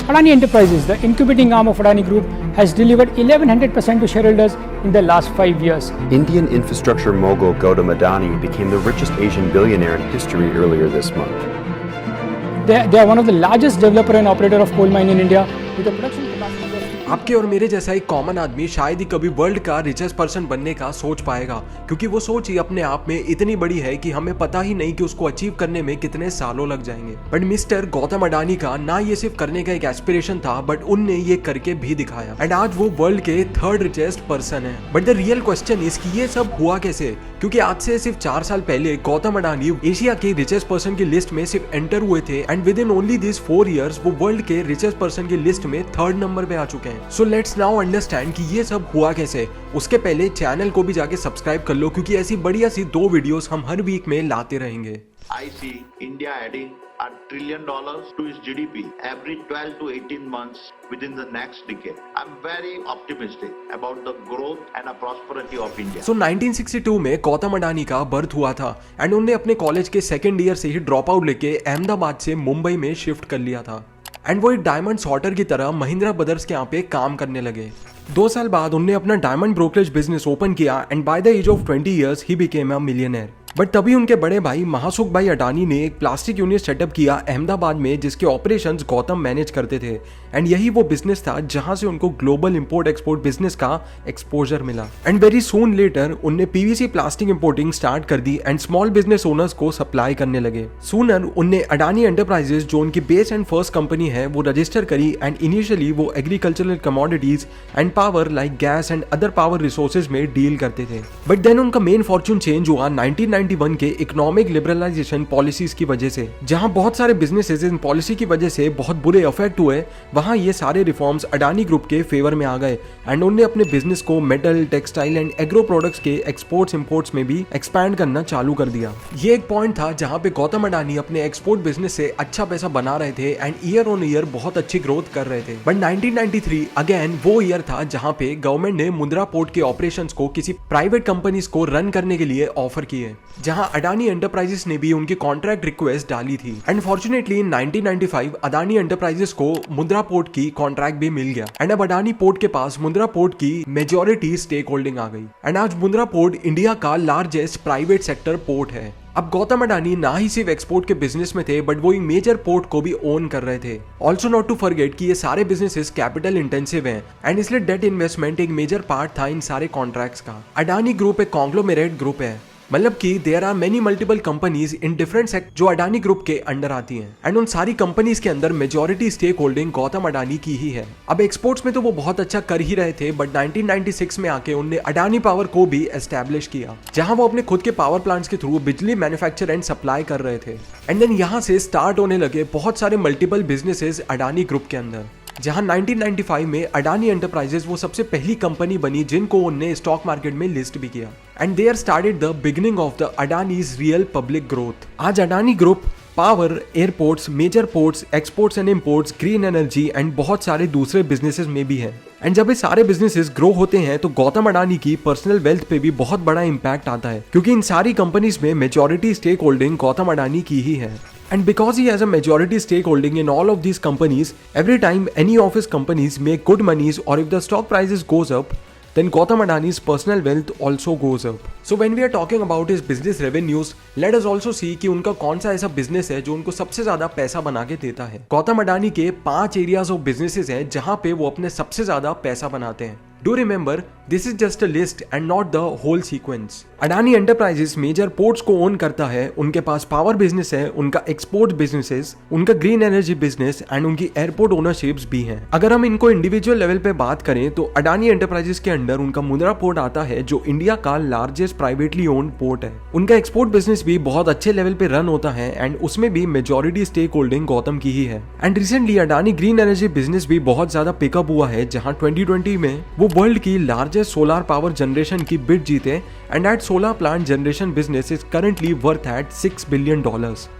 Adani Enterprises, the incubating arm of Adani Group, has delivered 1100% to shareholders in the last 5 years. Indian infrastructure mogul Gautam Adani became the richest Asian billionaire in history earlier this month. They are one of the largest developer and operator of coal mine in India with a production capacity of आपके और मेरे जैसा एक common आदमी शायद ही कभी world का richest person बनने का सोच पाएगा, क्योंकि वो सोच ही अपने आप में इतनी बड़ी है कि हमें पता ही नहीं कि उसको अचीव करने में कितने सालों लग जाएंगे। बट मिस्टर गौतम अडानी का ना ये सिर्फ करने का एक एस्पिरेशन था, बट उनने ये करके भी दिखाया एंड आज वो वर्ल्ड के 3rd रिचेस्ट पर्सन है। But the real question is कि ये सब हुआ कैसे, क्योंकि आज से सिर्फ 4 साल पहले गौतम अडानी एशिया के रिचेस्ट पर्सन की लिस्ट में सिर्फ एंटर हुए थे and with in only this 4 years वो वर्ल्ड के रिचेस्ट पर्सन की लिस्ट में 3rd नंबर पे आ चुके हैं। सो लेट्स नाउ अंडरस्टैंड कि ये सब हुआ कैसे। उसके पहले चैनल को भी जाके सब्सक्राइब कर लो, क्योंकि ऐसी बढ़िया सी 2 वीडियोस हम हर वीक में लाते रहेंगे। I see India adding $1 trillion to its GDP every 12 to 18 months within the next decade. I'm very optimistic about the growth and the prosperity of India. So 1962 में गौतम अडानी का बर्थ हुआ था एंड उन्होंने अपने college के 2nd year से ही drop out लेके अहमदाबाद से मुंबई में शिफ्ट कर लिया था एंड वो एक डायमंड सॉर्टर की तरह महिंद्रा ब्रदर्स के यहाँ पे काम करने लगे। 2 साल बाद उन्होंने अपना डायमंड ब्रोकरेज बिजनेस ओपन किया and by the age of 20 years ही बिकेम अ मिलियनेयर। बट तभी उनके बड़े भाई महासुख भाई अडानी ने एक प्लास्टिक यूनिट सेटअप किया अहमदाबाद में, जिसके ऑपरेशंस गौतम मैनेज करते थे एंड यही वो बिजनेस था जहां से उनको ग्लोबल इंपोर्ट एक्सपोर्ट बिजनेस का एक्सपोजर मिला। एंड वेरी सून लेटर उनने पीवीसी प्लास्टिक इंपोर्टिंग स्टार्ट कर दी एंड स्मॉल बिजनेस ओनर्स को सप्लाई करने लगे। सूनर उनने अडानी एंटरप्राइजेस, जो उनकी बेस एंड फर्स्ट कंपनी है, वो रजिस्टर करी एंड इनिशियली वो agricultural commodities and power like gas and other power resources में डील करते थे। बट देन उनका मेन फॉर्च्यून चेंज हुआ 1991 के इकोनॉमिक लिबरलाइजेशन पॉलिसीज की वजह से, जहां बहुत सारे बिजनेसेस इन पॉलिसी की वजह से बहुत बुरे अफेक्ट हुए। वहां ये सारे रिफॉर्म्स अडानी ग्रुप के फेवर में आ गए एंड उन्होंने अपने बिजनेस को metal, textile and agro products के एक्सपोर्ट्स इंपोर्ट्स में भी एक्सपैंड करना चालू कर दिया। ये एक पॉइंट था जहां पे गौतम अडानी अपने एक्सपोर्ट बिजनेस से अच्छा पैसा बना रहे थे एंड ईयर ऑन ईयर बहुत अच्छी ग्रोथ कर रहे थे। बट 1993 अगेन वो ईयर था जहां पे गवर्नमेंट ने मुंद्रा पोर्ट के ऑपरेशंस को किसी प्राइवेट कंपनीज को रन करने के लिए ऑफर किए, जहां अडानी एंटरप्राइजेस ने भी उनकी कॉन्ट्रैक्ट रिक्वेस्ट डाली थी and fortunately in 1995 Adani enterprises को मुंद्रा पोर्ट की कॉन्ट्रैक्ट भी मिल गया एंड अब अडानी पोर्ट के पास मुंद्रा पोर्ट की मेजॉरिटी स्टेक होल्डिंग आ गई एंड आज मुंद्रा पोर्ट इंडिया का लार्जेस्ट प्राइवेट सेक्टर पोर्ट है। अब गौतम अडानी ना ही सिर्फ एक्सपोर्ट के बिजनेस में थे, बट वो एक मेजर पोर्ट को भी ओन कर रहे थे। ऑल्सो नॉट टू फॉरगेट कि ये सारे बिजनेसेस कैपिटल इंटेंसिव हैं एंड इसलिए डेट इन्वेस्टमेंट एक मेजर पार्ट था इन सारे कॉन्ट्रैक्ट्स का। अडानी ग्रुप एक कॉन्ग्लोमेरेट ग्रुप है, मतलब कि there are many multiple companies in different sector जो अडानी ग्रुप के अंडर आती हैं एंड उन सारी कंपनीज के अंदर majority stake holding Gautam Adani की ही है। अब एक्सपोर्ट्स में तो वो बहुत अच्छा कर ही रहे थे, बट 1996 में आके उन्होंने अडानी पावर को भी एस्टैब्लिश किया, जहां वो अपने खुद के पावर प्लांट्स के थ्रू बिजली मैन्युफैक्चर एंड सप्लाई कर रहे थे एंड देन यहां से स्टार्ट होने लगे बहुत सारे मल्टीपल बिजनेसेस अडानी ग्रुप के अंदर, जहां 1995 में अडानी एंटरप्राइजेस वो सबसे पहली कंपनी बनी जिनको उन्होंने स्टॉक मार्केट में लिस्ट भी किया and there started the beginning of the Adani's real public growth. आज Adani group power, airports, major ports, exports and imports, green energy and बहुत सारे दूसरे बिजनेसेस में भी है एंड जब ये सारे बिजनेसेस ग्रो होते हैं तो गौतम अडानी की पर्सनल वेल्थ पे भी बहुत बड़ा इंपैक्ट आता है, क्योंकि इन सारी कंपनीज में majority stake holding Gautam Adani की ही है। And because he has a majority stakeholding in all of these companies, every time any of his companies make good monies or if the stock prices goes up, then Gautam Adani's personal wealth also goes up. So when we are talking about his business revenues, let us also see कि उनका कौन सा ऐसा business है जो उनको सबसे ज्यादा पैसा बना के देता है। गौतम अडानी के 5 एरियाज ऑफ बिजनेसेस हैं जहां पे वो अपने सबसे ज्यादा पैसा बनाते हैं। Do remember, this is just a list and not the whole sequence. Adani enterprises major ports को ओन करता है, उनके पास पावर बिजनेस है, उनका एक्सपोर्ट बिजनेसेस, उनका ग्रीन एनर्जी बिजनेस एंड उनकी एयरपोर्ट ओनरशिप्स भी हैं। अगर हम इनको इंडिविजुअल लेवल पे बात करें तो अडानी एंटरप्राइजेस के अंडर उनका मुंद्रा पोर्ट आता है, जो इंडिया का लार्जेस्ट प्राइवेटली ओन्ड पोर्ट है। उनका एक्सपोर्ट बिजनेस भी बहुत अच्छे लेवल पे रन होता है एंड उसमें भी मेजॉरिटी स्टेक होल्डिंग गौतम की ही है। And recently Adani green energy business भी बहुत ज्यादा पिकअप हुआ है, जहां 2020 में वो वर्ल्ड की लार्जेस्ट सोलर पावर जनरेशन की बिड जीते and that solar plant generation business is currently worth at $6 billion।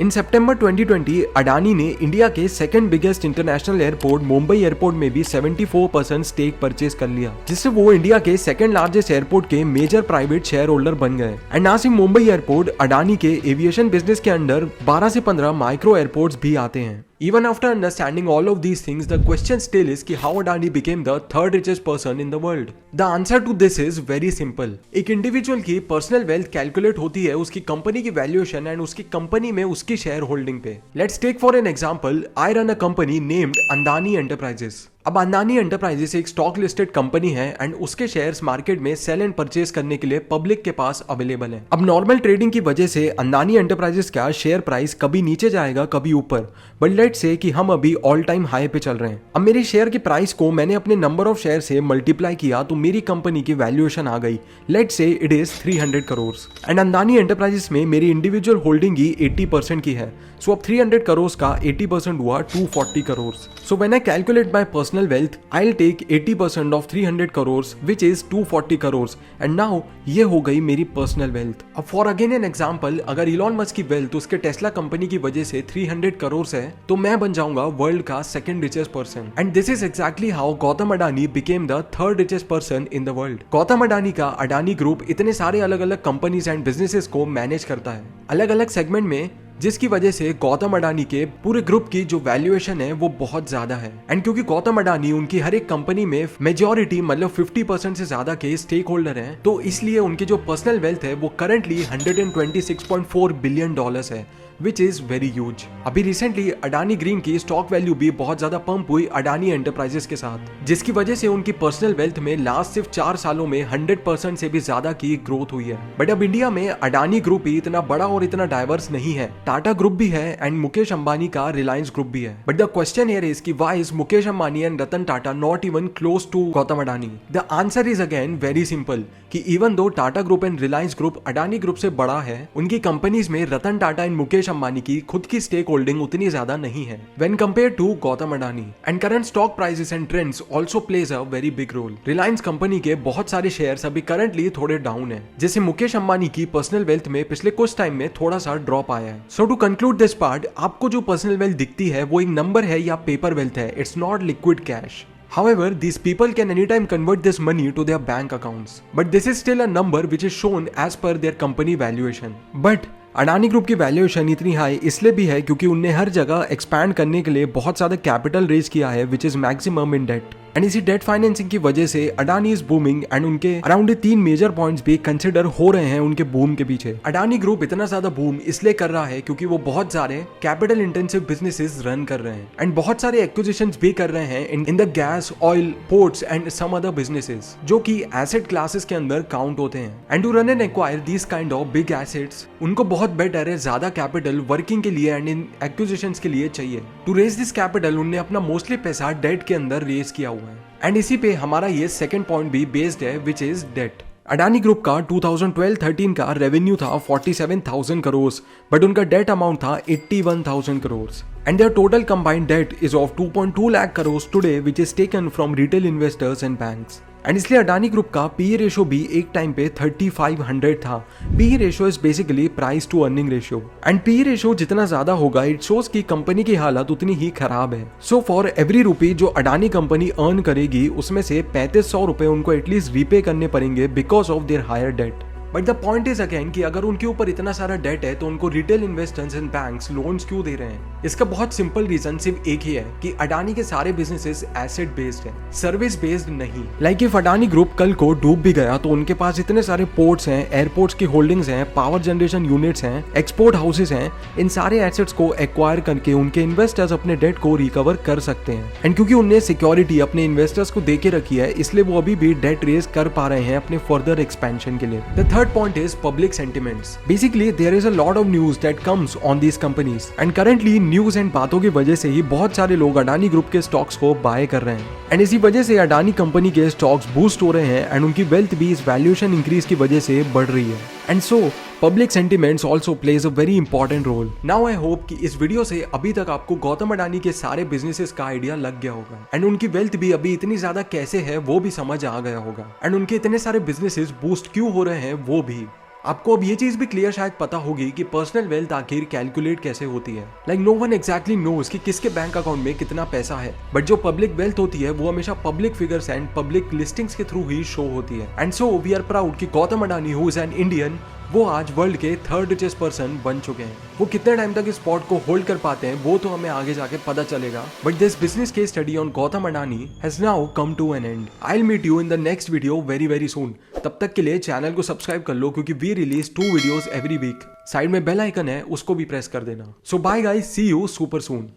In September 2020 Adani ने इंडिया के second biggest international airport Mumbai airport में भी 74% स्टेक परचेज कर लिया, जिससे वो इंडिया के सेकंड लार्जेस्ट एयरपोर्ट के मेजर प्राइवेट शेयर होल्डर बन गए। एंड ना सिर्फ मुंबई एयरपोर्ट, अडानी के एविएशन बिजनेस के अंडर 12 से 15 माइक्रो एयरपोर्ट्स भी आते हैं। Even after understanding all of these things, the question still is कि how Adani became the third richest person in the world. The answer to this is very simple. एक individual की personal wealth calculate होती है उसकी company की valuation and उसकी company में उसकी शेयर होल्डिंग पे। Let's take for an example, I run a company named Andani enterprises. अब अंदानी एंटरप्राइजेस एक स्टॉक लिस्टेड कंपनी है एंड उसके शेयर्स मार्केट में सेल एंड परचेज करने के लिए पब्लिक के पास अवेलेबल है। अब नॉर्मल ट्रेडिंग की वजह से अंदानी एंटरप्राइजेस का शेयर प्राइस कभी नीचे जाएगा कभी ऊपर, बट लेट्स से कि हम अभी ऑल टाइम हाई पे चल रहे हैं। अब मेरे शेयर की प्राइस को मैंने अपने नंबर ऑफ शेयर से मल्टीप्लाई किया तो मेरी कंपनी की वैल्यूएशन आ गई, let's say it is 300 crore and Andani enterprises में मेरी इंडिविजुअल होल्डिंग ही 80% की है। सो अब 300 करोड़ का 80% हुआ 240 crore. So when I calculate my personal wealth, I will take 80% of 300 crore which is 240 crore and now ये हो गई मेरी पर्सनल वेल्थ। अब फॉर अगेन एन एग्जांपल, अगर इलॉन मस्क की वेल्थ उसके टेस्ला कंपनी की वजह से 300 करोड़ है तो मैं बन जाऊंगा वर्ल्ड का second richest person. And this is exactly how Gautam Adani became the third richest person in the world. Gautam Adani का अडानी ग्रुप इतने सारे अलग अलग कंपनीज एंड बिजनेसेस को मैनेज करता है अलग अलग सेगमेंट में, जिसकी वजह से गौतम अडानी के पूरे ग्रुप की जो वैल्यूएशन है वो बहुत ज्यादा है। एंड क्योंकि गौतम अडानी उनकी हर एक कंपनी में मेजॉरिटी मतलब 50% से ज्यादा के स्टेक होल्डर हैं, तो इसलिए उनकी जो पर्सनल वेल्थ है वो करंटली $126.4 बिलियन है, विच इज वेरी ह्यूज। अभी रिसेंटली अडानी ग्रीन की स्टॉक वैल्यू भी बहुत ज्यादा पंप हुई अडानी एंटरप्राइजेस के साथ, जिसकी वजह से उनकी पर्सनल वेल्थ में लास्ट सिर्फ 4 सालों में 100% से भी ज्यादा की ग्रोथ हुई है। बट अब इंडिया में अडानी ग्रुप ही इतना बड़ा और इतना डाइवर्स नहीं है। टाटा ग्रुप भी है एंड मुकेश अंबानी का रिलायंस ग्रुप भी है। But the question here is कि why is Mukesh Ambani and Ratan Tata not even close to Gautam Adani? The answer is again very simple कि even though Tata group and Reliance group Adani group से बड़ा है, उनकी कंपनीज में रतन टाटा एंड मुकेश अंबानी की खुद की स्टेक होल्डिंग उतनी ज्यादा नहीं है when compare to Gautam Adani. And current stock prices and trends also plays a very big role. Reliance company के बहुत सारे शेयर्स अभी करंटली थोड़े डाउन है, जैसे मुकेश अंबानी की पर्सनल वेल्थ में पिछले कुछ टाइम में थोड़ा सा ड्रॉप आया है। सो टू कंक्लूड दिस पार्ट, आपको जो पर्सनल वेल्थ दिखती है वो एक नंबर है या पेपर वेल्थ है, it's not liquid cash. However, these people can anytime convert this money to their bank accounts. But this is still a number which is shown as per their company valuation. But Adani group की valuation इतनी high इसलिए भी है क्योंकि उनने हर जगह expand करने के लिए बहुत ज्यादा कैपिटल रेज किया है which is maximum in debt. And इसी डेट फाइनेंसिंग की वजह से अडानी इज बूमिंग एंड उनके अराउंड 3 मेजर पॉइंट्स भी कंसिडर हो रहे हैं उनके बूम के पीछे। अडानी ग्रुप इतना ज्यादा बूम इसलिए कर रहा है क्योंकि वो बहुत सारे कैपिटल इंटेंसिव बिजनेसेस रन कर रहे हैं एंड बहुत सारे एक्विजिशंस भी कर रहे हैं in the gas, oil, ports and some other businesses जो कि एसेट क्लासेस के अंदर काउंट होते हैं। And to run and acquire this kind of big assets, उनको बहुत बेटर है ज्यादा कैपिटल वर्किंग के लिए एंड इन एक्विजिशंस के लिए चाहिए। टू रेज दिस कैपिटल उन्होंने अपना मोस्टली पैसा डेट के अंदर रेज किया हुआ है एंड इसी पे हमारा ये सेकंड पॉइंट भी बेस्ड है which is debt. Adani group का 2012-13 का रेवेन्यू था 47,000 करोड़, बट उनका डेट अमाउंट था 81,000 crore and their total combined debt is of 2.2 lakh crore today which is taken from retail investors and banks. And इसलिए अडानी ग्रुप का पीई रेशियो भी एक टाइम पे 3500 था। PE ratio is basically price to earning ratio and PE ratio जितना ज्यादा होगा it shows की कंपनी की हालत उतनी ही खराब है। सो फॉर एवरी रुपी जो अडानी कंपनी अर्न करेगी उसमें से 3500 रुपए उनको एटलीस्ट रीपे करने पड़ेंगे because of their higher debt. But the point is again कि अगर उनके ऊपर इतना सारा डेट है तो उनको retail investors and banks loans क्यों दे रहे हैं? इसका बहुत सिंपल रीजन सिर्फ एक ही है कि अडानी के सारे बिजनेसेस एसेट बेस्ड है, सर्विस बेस्ड नहीं। लाइक इफ अडानी ग्रुप कल को डूब भी गया तो उनके पास इतने सारे पोर्ट्स हैं, एयरपोर्ट्स की होल्डिंग्स हैं, पावर जनरेशन यूनिट्स हैं, एक्सपोर्ट हाउसेस हैं, इन सारे एसेट्स को एक्वायर करके उनके इन्वेस्टर्स अपने डेट को रिकवर कर सकते हैं। एंड क्योंकि उन्हें सिक्योरिटी अपने इन्वेस्टर्स को दे के रखी है इसलिए वो अभी भी डेट रेज कर पा रहे हैं अपने फर्दर एक्सपेंशन के लिए। The third point is public sentiments. Basically, there is a lot of news that comes on these companies. And currently, news and बातों की वजह से ही बहुत सारे लोग अडानी ग्रुप के स्टॉक्स को बाय कर रहे हैं एंड इसी वजह से अडानी कंपनी के स्टॉक्स बूस्ट हो रहे हैं एंड उनकी वेल्थ भी इस वैल्यूएशन इंक्रीज की वजह से बढ़ रही है। And so public sentiments also plays a very important role. Now I hope कि इस वीडियो से अभी तक आपको गौतम अडानी के सारे बिजनेसेस का आइडिया लग गया होगा एंड उनकी वेल्थ भी अभी इतनी ज्यादा कैसे है वो भी समझ आ गया होगा एंड उनके इतने सारे बिजनेसेस बूस्ट क्यों हो रहे हैं वो भी। आपको अब ये चीज भी क्लियर शायद पता होगी कि पर्सनल वेल्थ आखिर कैलकुलेट कैसे होती है। Like no one exactly knows कि किसके बैंक अकाउंट में कितना पैसा है, बट जो पब्लिक वेल्थ होती है वो हमेशा public figures and public listings के थ्रू ही शो होती है। And so we are proud कि Gautam Adani who is an Indian, वो आज वर्ल्ड के 3rd रिचेस्ट पर्सन बन चुके हैं। वो कितने टाइम तक इस स्पॉट को होल्ड कर पाते हैं वो तो हमें आगे जाके पता चलेगा, but this business case study on Gautam Adani has now come to an end. I will meet you in the next video very very soon. तब तक के लिए चैनल को सब्सक्राइब कर लो क्योंकि we release 2 videos every week. Side में bell icon है, उसको भी प्रेस कर देना। So bye guys, see you super soon.